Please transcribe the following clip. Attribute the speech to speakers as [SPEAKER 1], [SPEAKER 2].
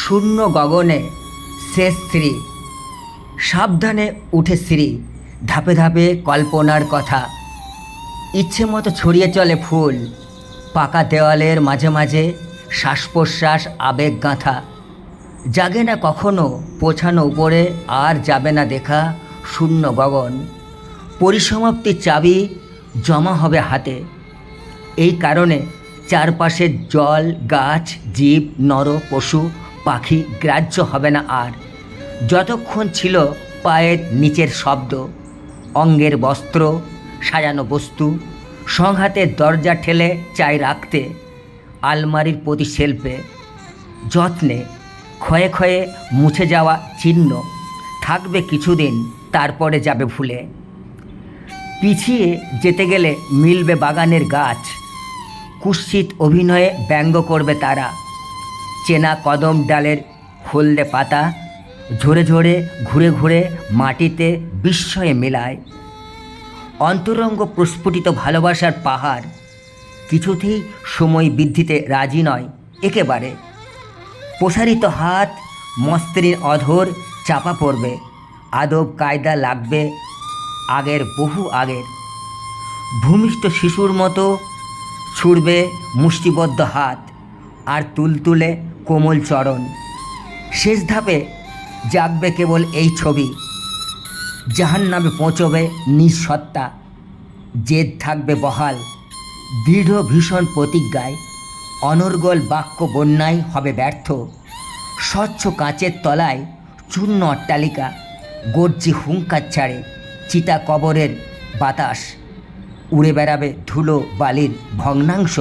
[SPEAKER 1] শূন্য গগনে শেষ শ্রী, সাবধানে উঠে শ্রী, ধাপে ধাপে কল্পনার কথা, ইচ্ছে মতো ছড়িয়ে চলে ফুল, পাকা দেওয়ালের মাঝে মাঝে শ্বাস প্রশ্বাস আবেগ গাঁথা, জাগে না কখনো পৌঁছানো উপরে আর যাবে না দেখা শূন্য গগন, পরিসমাপ্তির চাবি জমা হবে হাতে। এই কারণে চারপাশের জল, গাছ, জীব, নর, পশু, পাখি গ্রাহ্য হবে না আর, যতক্ষণ ছিল পায়ের নিচের শব্দ, অঙ্গের বস্ত্র, সাজানো বস্তু, সংঘাতের দরজা ঠেলে চাই রাখতে, আলমারির প্রতি শেল্ফে যত্নে ক্ষয়ে ক্ষয়ে মুছে যাওয়া চিহ্ন থাকবে কিছুদিন, তারপরে যাবে ভুলে। পিছিয়ে যেতে গেলে মিলবে বাগানের গাছ, কুৎসিত অভিনয়ে ব্যঙ্গ করবে তারা, চেনা কদম ডালের হলদে পাতা ঝরে ঝরে ঘুরে ঘুরে মাটিতে বিস্ময়ে মেলায়। অন্তরঙ্গ প্রস্ফুটিত ভালোবাসার পাহাড় কিছুতেই সময় বৃদ্ধিতে রাজি নয় একেবারে, প্রসারিত হাত মস্তিনীর অধর চাপা পড়বে, আদব কায়দা লাগবে আগের, বহু আগের। ভূমিষ্ঠ শিশুর মতো ছুড়বে মুষ্টিবদ্ধ হাত আর তুলতুলে কোমল চরণ, শেষ ধাপে জাগবে কেবল এই ছবি, জাহান্নামে পৌঁছবে নিজ সত্তা, জেদ থাকবে বহাল, দৃঢ় ভীষণ প্রতিজ্ঞায়, অনর্গল বাক্য বন্যায় হবে ব্যর্থ, স্বচ্ছ কাঁচের তলায় চূর্ণ অট্টালিকা, গর্জি হুঙ্কার ছাড়ে চিতা কবরের বাতাস, উড়ে বেড়াবে ধুলো বালির ভগ্নাংশ।